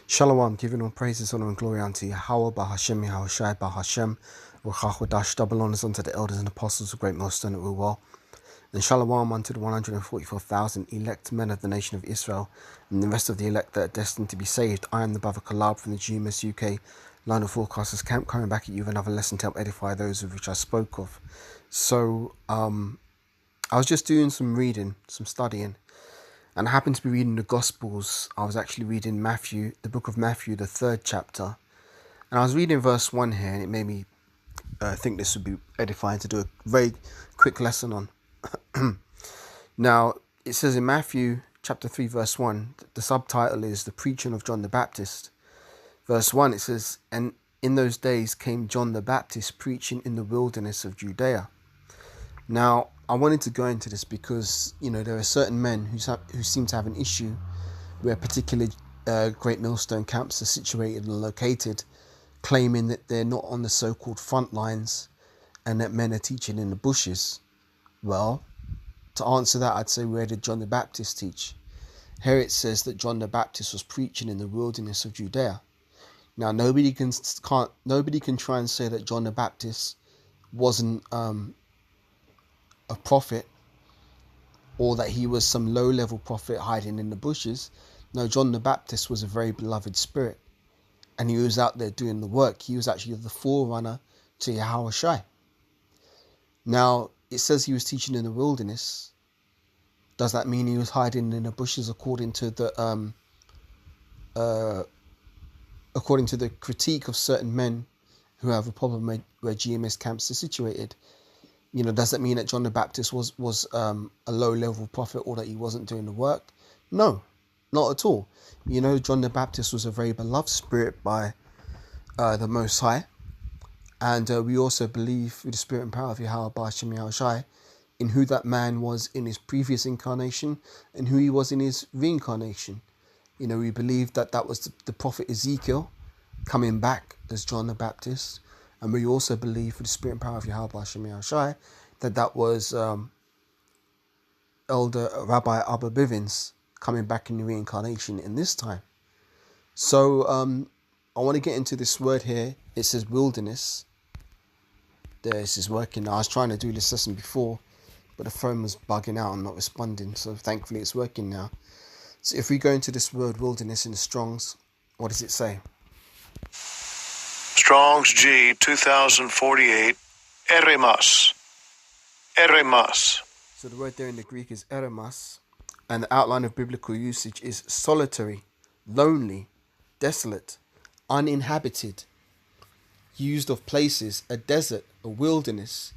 Shalom, giving all praises, honor, and glory unto Yahweh, Bahashem, Yahushai, Bahashem, Dash, double honors unto the elders and apostles of Great Millstone at Will, and Shalom unto the 144,000 elect men of the nation of Israel, and the rest of the elect that are destined to be saved. I am the brother Kalab from the GMS UK Line of Forecasters Camp, coming back at you with another lesson to help edify those of which I spoke of. So, I was just doing some reading, some studying, and I happened to be reading the Gospels. I was actually reading Matthew, the book of Matthew, the 3rd chapter. And I was reading verse 1 here, and it made me think this would be edifying to do a very quick lesson on. Now, it says in Matthew chapter 3, verse 1, the subtitle is The Preaching of John the Baptist. Verse 1, it says, "And in those days came John the Baptist preaching in the wilderness of Judea." Now, I wanted to go into this because, there are certain men who seem to have an issue where particular Great Millstone camps are situated and located, claiming that they're not on the so-called front lines and that men are teaching in the bushes. Well, to answer that, I'd say, where did John the Baptist teach? Here it says that John the Baptist was preaching in the wilderness of Judea. Now, nobody can try and say that John the Baptist wasn't a prophet, or that he was some low-level prophet hiding in the bushes. No, John the Baptist was a very beloved spirit, and he was out there doing the work. He was actually the forerunner to Yahushai. Now, it says he was teaching in the wilderness. Does that mean he was hiding in the bushes according to the critique of certain men who have a problem where GMS camps are situated? Does that mean that John the Baptist was a low-level prophet, or that he wasn't doing the work? No, not at all. John the Baptist was a very beloved spirit by the Most High. And we also believe through the spirit and power of Yahweh Ba'ashem Yahushai in who that man was in his previous incarnation and who he was in his reincarnation. We believe that was the prophet Ezekiel coming back as John the Baptist. And we also believe, for the spirit and power of Yahweh Ba'ashem Yahushai, that was Elder Rabbi Abba Bivens coming back in the reincarnation in this time. So I want to get into this word here. It says wilderness. This is working now. I was trying to do this lesson before, but the phone was bugging out and not responding. So thankfully it's working now. So if we go into this word wilderness in the Strong's, what does it say? Strong's G 2048, eremas. Eremas. So the word there in the Greek is eremas, and the outline of biblical usage is solitary, lonely, desolate, uninhabited, used of places, a desert, a wilderness,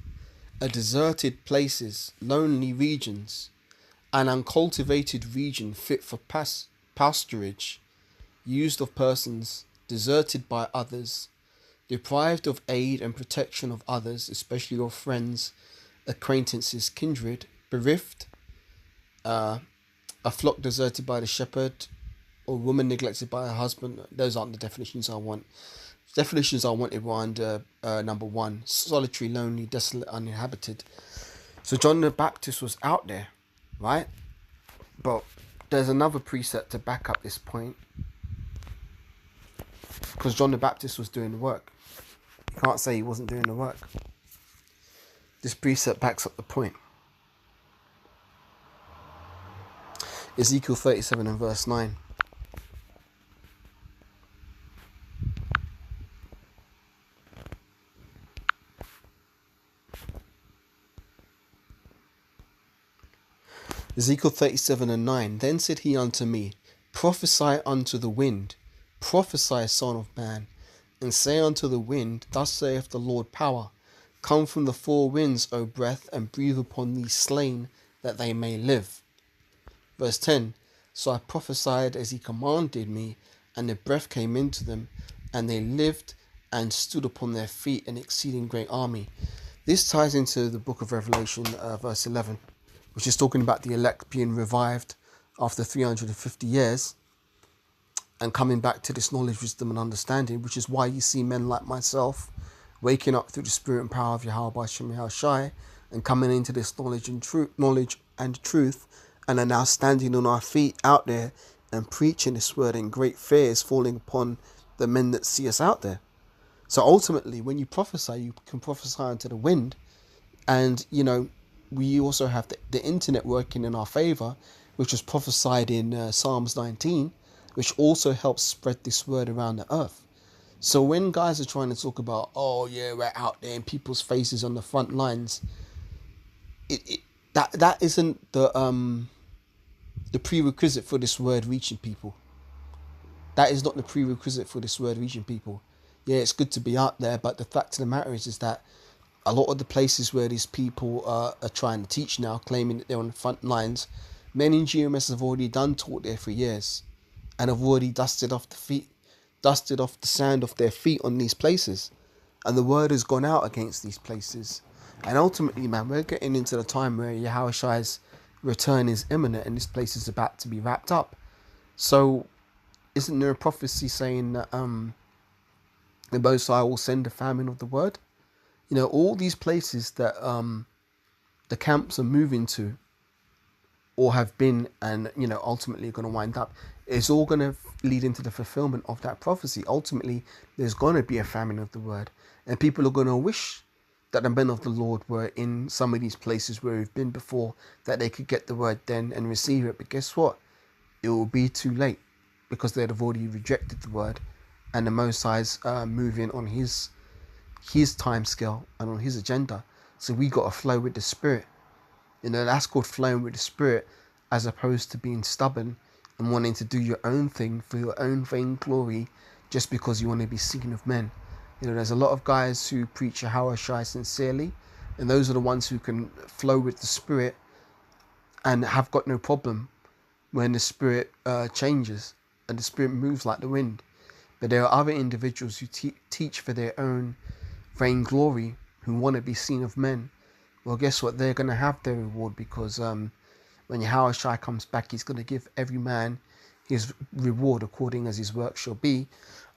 a deserted places, lonely regions, an uncultivated region fit for pasturage, used of persons, deserted by others, deprived of aid and protection of others, especially your friends, acquaintances, kindred, bereft, a flock deserted by the shepherd, or woman neglected by her husband. Those aren't the definitions I want. Definitions I wanted were under number 1, solitary, lonely, desolate, uninhabited. So John the Baptist was out there, right? But there's another precept to back up this point, because John the Baptist was doing the work. You can't say he wasn't doing the work. This precept backs up the point. Ezekiel 37 and verse 9. Ezekiel 37 and 9. Then said he unto me, prophesy unto the wind, prophesy, son of man, and say unto the wind, thus saith the Lord power, come from the 4 winds, O breath, and breathe upon these slain, that they may live. Verse 10, so I prophesied as he commanded me, and the breath came into them, and they lived and stood upon their feet, an exceeding great army. This ties into the book of Revelation, verse 11, which is talking about the elect being revived after 350 years. And coming back to this knowledge, wisdom, and understanding, which is why you see men like myself waking up through the spirit and power of Yahweh Ba'ashem Yahushai and coming into this knowledge and truth, and are now standing on our feet out there and preaching this word, and great fear is falling upon the men that see us out there. So ultimately, when you prophesy, you can prophesy unto the wind. And, we also have the internet working in our favor, which was prophesied in Psalms 19, which also helps spread this word around the earth. So when guys are trying to talk about, oh yeah, we're out there in people's faces on the front lines, that isn't the prerequisite for this word reaching people. That is not the prerequisite for this word reaching people. Yeah, it's good to be out there, but the fact of the matter is that a lot of the places where these people are trying to teach now, claiming that they're on the front lines, men in GMS have already taught there for years, and have already dusted off the sand off their feet on these places, and the word has gone out against these places. And ultimately, man, we're getting into the time where Yahushua's return is imminent, and this place is about to be wrapped up. So, isn't there a prophecy saying that the Most High will send a famine of the word? All these places that the camps are moving to, or have been, and ultimately are going to wind up, it's all going to lead into the fulfillment of that prophecy. Ultimately, there's going to be a famine of the word, and people are going to wish that the men of the Lord were in some of these places where we've been before, that they could get the word then and receive it. But guess what? It will be too late, because they'd have already rejected the word, and the Most High's moving on his time scale and on his agenda. So we got to flow with the Spirit. That's called flowing with the Spirit, as opposed to being stubborn and wanting to do your own thing for your own vain glory, just because you want to be seen of men. There's a lot of guys who preach Yahushua sincerely, and those are the ones who can flow with the Spirit and have got no problem when the Spirit changes and the Spirit moves like the wind. But there are other individuals who teach for their own vain glory, who want to be seen of men. Well, guess what? They're going to have their reward, because when Yahushua comes back, he's going to give every man his reward according as his work shall be.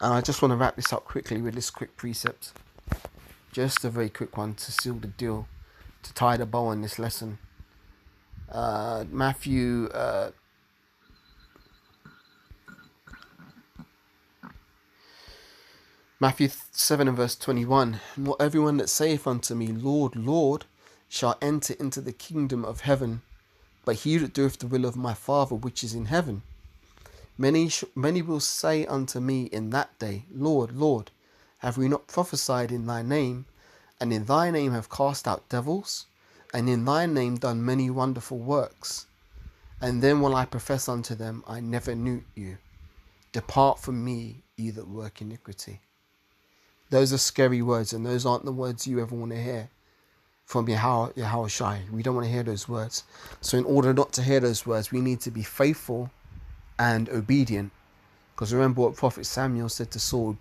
And I just want to wrap this up quickly with this quick precept. Just a very quick one to seal the deal, to tie the bow on this lesson. Matthew 7 and verse 21. Not everyone that saith unto me, Lord, Lord, shall enter into the kingdom of heaven, but he that doeth the will of my Father which is in heaven. Many will say unto me in that day, Lord, Lord, have we not prophesied in thy name, and in thy name have cast out devils, and in thy name done many wonderful works? And then will I profess unto them, I never knew you. Depart from me, ye that work iniquity. Those are scary words, and those aren't the words you ever want to hear from Yahushua. We don't want to hear those words. So in order not to hear those words, we need to be faithful and obedient. Because remember what Prophet Samuel said to Saul,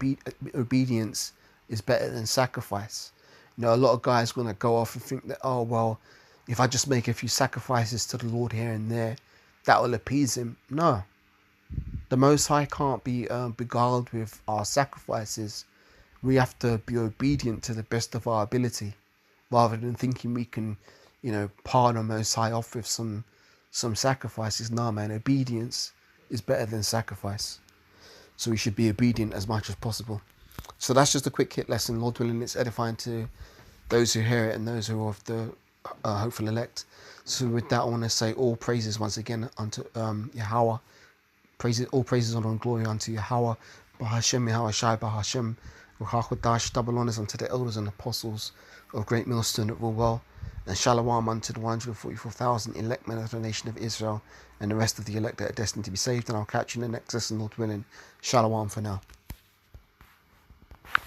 obedience is better than sacrifice. A lot of guys going to go off and think that, oh, well, if I just make a few sacrifices to the Lord here and there, that will appease him. No. The Most High can't be beguiled with our sacrifices. We have to be obedient to the best of our ability, rather than thinking we can, palm the Most High off with some sacrifices. No, man, obedience is better than sacrifice. So we should be obedient as much as possible. So that's just a quick hit lesson. Lord willing, it's edifying to those who hear it and those who are of the hopeful elect. So with that, I want to say all praises once again unto Yahweh. All praises, honor and glory unto Yahweh. Bahashem, Yahushai, Bahashem. Ruach double honors unto the elders and apostles of Great Millstone that rule well, and shalom unto the 144,000 elect men of the nation of Israel, and the rest of the elect that are destined to be saved. And I'll catch you in the next lesson, Lord willing. Shalom for now.